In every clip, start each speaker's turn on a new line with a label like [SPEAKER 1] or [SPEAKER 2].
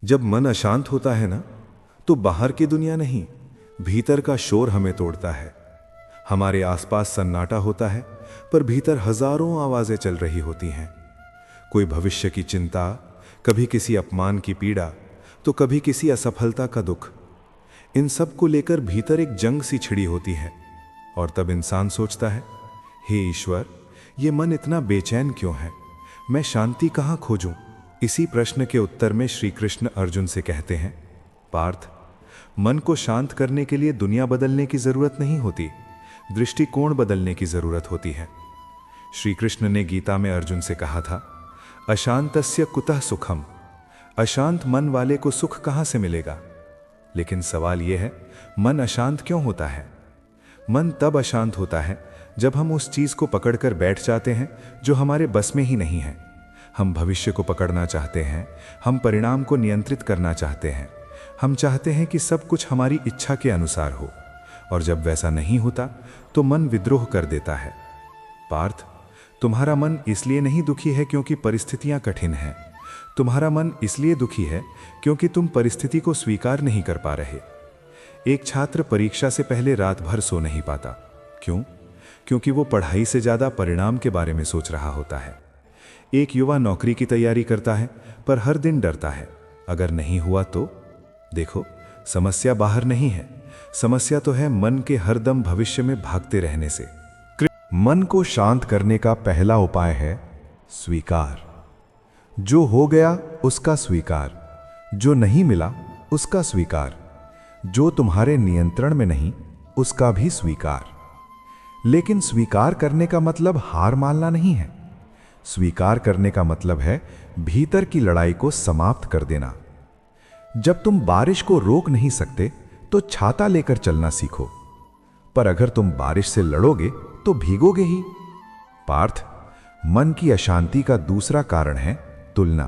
[SPEAKER 1] जब मन अशांत होता है ना, तो बाहर की दुनिया नहीं, भीतर का शोर हमें तोड़ता है। हमारे आसपास सन्नाटा होता है, पर भीतर हजारों आवाजें चल रही होती हैं। कोई भविष्य की चिंता, कभी किसी अपमान की पीड़ा, तो कभी किसी असफलता का दुख। इन सब को लेकर भीतर एक जंग सी छिड़ी होती है। और तब इंसान सोचता है, हे ईश्वर, ये मन इतना बेचैन क्यों है? मैं शांति कहाँ खोजूं? इसी प्रश्न के उत्तर में श्री कृष्ण अर्जुन से कहते हैं, पार्थ, मन को शांत करने के लिए दुनिया बदलने की जरूरत नहीं होती, दृष्टिकोण बदलने की जरूरत होती है। श्री कृष्ण ने गीता में अर्जुन से कहा था, अशांतस्य कुतः सुखम। अशांत मन वाले को सुख कहाँ से मिलेगा? लेकिन सवाल यह है, मन अशांत क्यों होता है? मन तब अशांत होता है जब हम उस चीज को पकड़कर बैठ जाते हैं जो हमारे बस में ही नहीं है। हम भविष्य को पकड़ना चाहते हैं, हम परिणाम को नियंत्रित करना चाहते हैं, हम चाहते हैं कि सब कुछ हमारी इच्छा के अनुसार हो। और जब वैसा नहीं होता तो मन विद्रोह कर देता है। पार्थ, तुम्हारा मन इसलिए नहीं दुखी है क्योंकि परिस्थितियां कठिन हैं। तुम्हारा मन इसलिए दुखी है क्योंकि तुम परिस्थिति को स्वीकार नहीं कर पा रहे। एक छात्र परीक्षा से पहले रात भर सो नहीं पाता। क्यों? क्योंकि वो पढ़ाई से ज्यादा परिणाम के बारे में सोच रहा होता है। एक युवा नौकरी की तैयारी करता है, पर हर दिन डरता है, अगर नहीं हुआ तो? देखो, समस्या बाहर नहीं है, समस्या तो है मन के हरदम भविष्य में भागते रहने से। मन को शांत करने का पहला उपाय है स्वीकार। जो हो गया उसका स्वीकार, जो नहीं मिला उसका स्वीकार, जो तुम्हारे नियंत्रण में नहीं उसका भी स्वीकार। लेकिन स्वीकार करने का मतलब हार मानना नहीं है। स्वीकार करने का मतलब है भीतर की लड़ाई को समाप्त कर देना। जब तुम बारिश को रोक नहीं सकते तो छाता लेकर चलना सीखो, पर अगर तुम बारिश से लड़ोगे तो भीगोगे ही। पार्थ, मन की अशांति का दूसरा कारण है तुलना।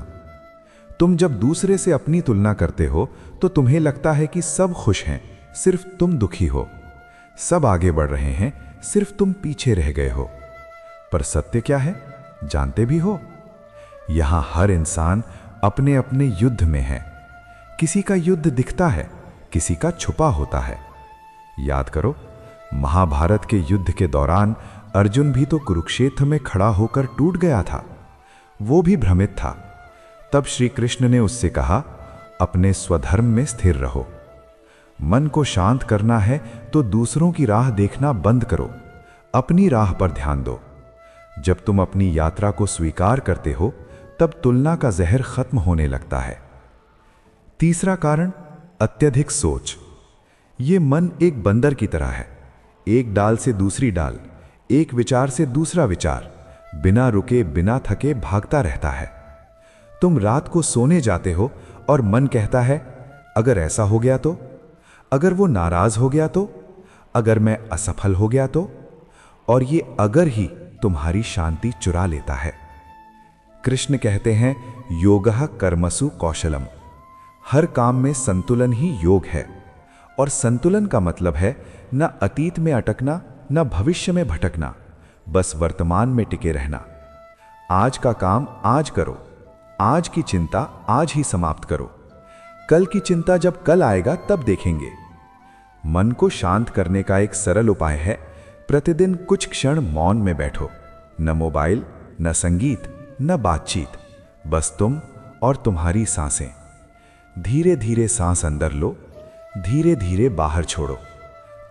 [SPEAKER 1] तुम जब दूसरे से अपनी तुलना करते हो तो तुम्हें लगता है कि सब खुश हैं, सिर्फ तुम दुखी हो। सब आगे बढ़ रहे हैं, सिर्फ तुम पीछे रह गए हो। पर सत्य क्या है, जानते भी हो? यहां हर इंसान अपने अपने युद्ध में है। किसी का युद्ध दिखता है, किसी का छुपा होता है। याद करो, महाभारत के युद्ध के दौरान अर्जुन भी तो कुरुक्षेत्र में खड़ा होकर टूट गया था। वो भी भ्रमित था। तब श्री कृष्ण ने उससे कहा, अपने स्वधर्म में स्थिर रहो। मन को शांत करना है तो दूसरों की राह देखना बंद करो, अपनी राह पर ध्यान दो। जब तुम अपनी यात्रा को स्वीकार करते हो तब तुलना का जहर खत्म होने लगता है। तीसरा कारण, अत्यधिक सोच। ये मन एक बंदर की तरह है, एक डाल से दूसरी डाल, एक विचार से दूसरा विचार, बिना रुके बिना थके भागता रहता है। तुम रात को सोने जाते हो और मन कहता है, अगर ऐसा हो गया तो, अगर वो नाराज हो गया तो, अगर मैं असफल हो गया तो। और ये अगर ही तुम्हारी शांति चुरा लेता है। कृष्ण कहते हैं, योगः कर्मसु कौशलम। हर काम में संतुलन ही योग है। और संतुलन का मतलब है न अतीत में अटकना, न भविष्य में भटकना, बस वर्तमान में टिके रहना। आज का काम आज करो, आज की चिंता आज ही समाप्त करो। कल की चिंता जब कल आएगा तब देखेंगे। मन को शांत करने का एक सरल उपाय है, प्रतिदिन कुछ क्षण मौन में बैठो। न मोबाइल, न संगीत, न बातचीत, बस तुम और तुम्हारी सांसें। धीरे धीरे सांस अंदर लो, धीरे धीरे बाहर छोड़ो।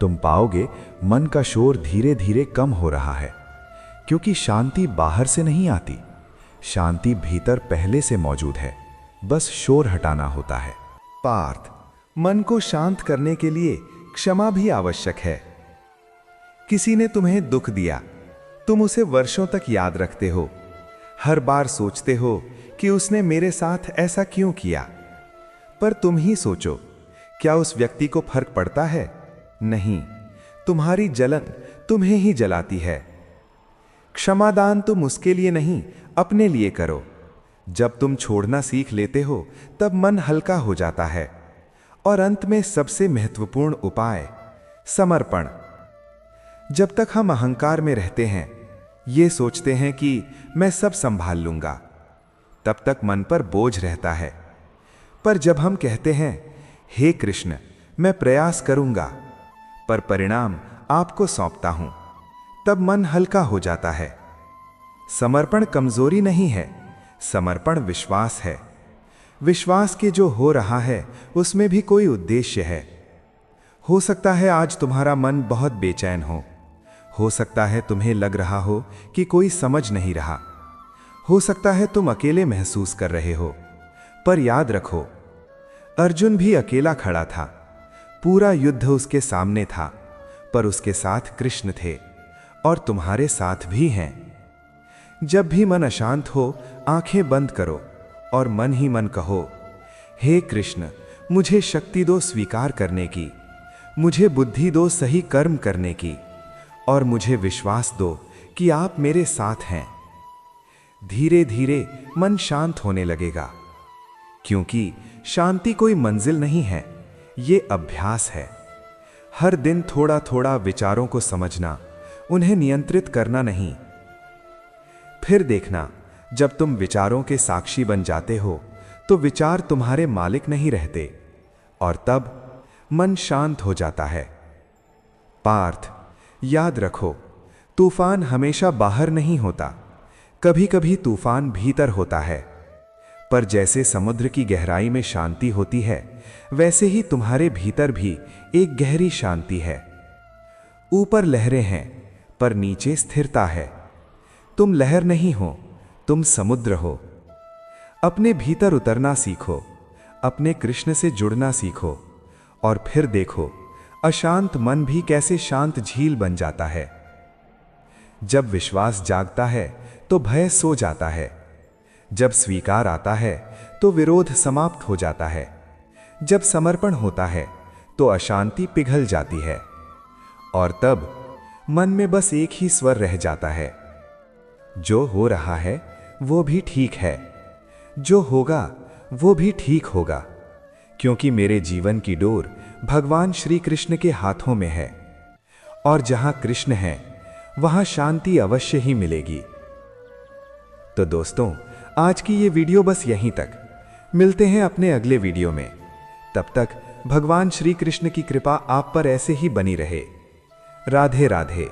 [SPEAKER 1] तुम पाओगे मन का शोर धीरे धीरे कम हो रहा है, क्योंकि शांति बाहर से नहीं आती, शांति भीतर पहले से मौजूद है, बस शोर हटाना होता है। पार्थ, मन को शांत करने के लिए क्षमा भी आवश्यक है। किसी ने तुम्हें दुख दिया, तुम उसे वर्षों तक याद रखते हो। हर बार सोचते हो कि उसने मेरे साथ ऐसा क्यों किया। पर तुम ही सोचो, क्या उस व्यक्ति को फर्क पड़ता है? नहीं, तुम्हारी जलन तुम्हें ही जलाती है। क्षमादान तुम उसके लिए नहीं, अपने लिए करो। जब तुम छोड़ना सीख लेते हो तब मन हल्का हो जाता है। और अंत में सबसे महत्वपूर्ण उपाय, समर्पण। जब तक हम अहंकार में रहते हैं, ये सोचते हैं कि मैं सब संभाल लूंगा, तब तक मन पर बोझ रहता है।
[SPEAKER 2] पर जब हम कहते हैं हे कृष्ण, मैं प्रयास करूंगा पर परिणाम आपको सौंपता हूं, तब मन हल्का हो जाता है। समर्पण कमजोरी नहीं है, समर्पण विश्वास है। विश्वास के जो हो रहा है उसमें भी कोई उद्देश्य है। हो सकता है आज तुम्हारा मन बहुत बेचैन हो सकता है तुम्हें लग रहा हो कि कोई समझ नहीं रहा, हो सकता है तुम अकेले महसूस कर रहे हो, पर याद रखो, अर्जुन भी अकेला खड़ा था, पूरा युद्ध उसके सामने था, पर उसके साथ कृष्ण थे और तुम्हारे साथ भी हैं। जब भी मन अशांत हो, आंखें बंद करो और मन ही मन कहो, हे कृष्ण, मुझे शक्ति दो स्वीकार करने की, मुझे बुद्धि दो सही कर्म करने की, और मुझे विश्वास दो कि आप मेरे साथ हैं। धीरे धीरे मन शांत होने लगेगा, क्योंकि शांति कोई मंजिल नहीं है, ये अभ्यास है। हर दिन थोड़ा थोड़ा विचारों को समझना, उन्हें नियंत्रित करना नहीं। फिर देखना, जब तुम विचारों के साक्षी बन जाते हो तो विचार तुम्हारे मालिक नहीं रहते, और तब मन शांत हो जाता है। पार्थ, याद रखो, तूफान हमेशा बाहर नहीं होता, कभी कभी तूफान भीतर होता है। पर जैसे समुद्र की गहराई में शांति होती है, वैसे ही तुम्हारे भीतर भी एक गहरी शांति है। ऊपर लहरें हैं, पर नीचे स्थिरता है। तुम लहर नहीं हो, तुम समुद्र हो। अपने भीतर उतरना सीखो, अपने कृष्ण से जुड़ना सीखो, और फिर देखो, अशांत मन भी कैसे शांत झील बन जाता है। जब विश्वास जागता है तो भय सो जाता है, जब स्वीकार आता है तो विरोध समाप्त हो जाता है, जब समर्पण होता है तो अशांति पिघल जाती है, और तब मन में बस एक ही स्वर रह जाता है, जो हो रहा है वो भी ठीक है, जो होगा वो भी ठीक होगा, क्योंकि मेरे जीवन की डोर भगवान श्री कृष्ण के हाथों में है, और जहां कृष्ण है वहां शांति अवश्य ही मिलेगी। तो दोस्तों, आज की ये वीडियो बस यहीं तक। मिलते हैं अपने अगले वीडियो में। तब तक भगवान श्री कृष्ण की कृपा आप पर ऐसे ही बनी रहे। राधे राधे।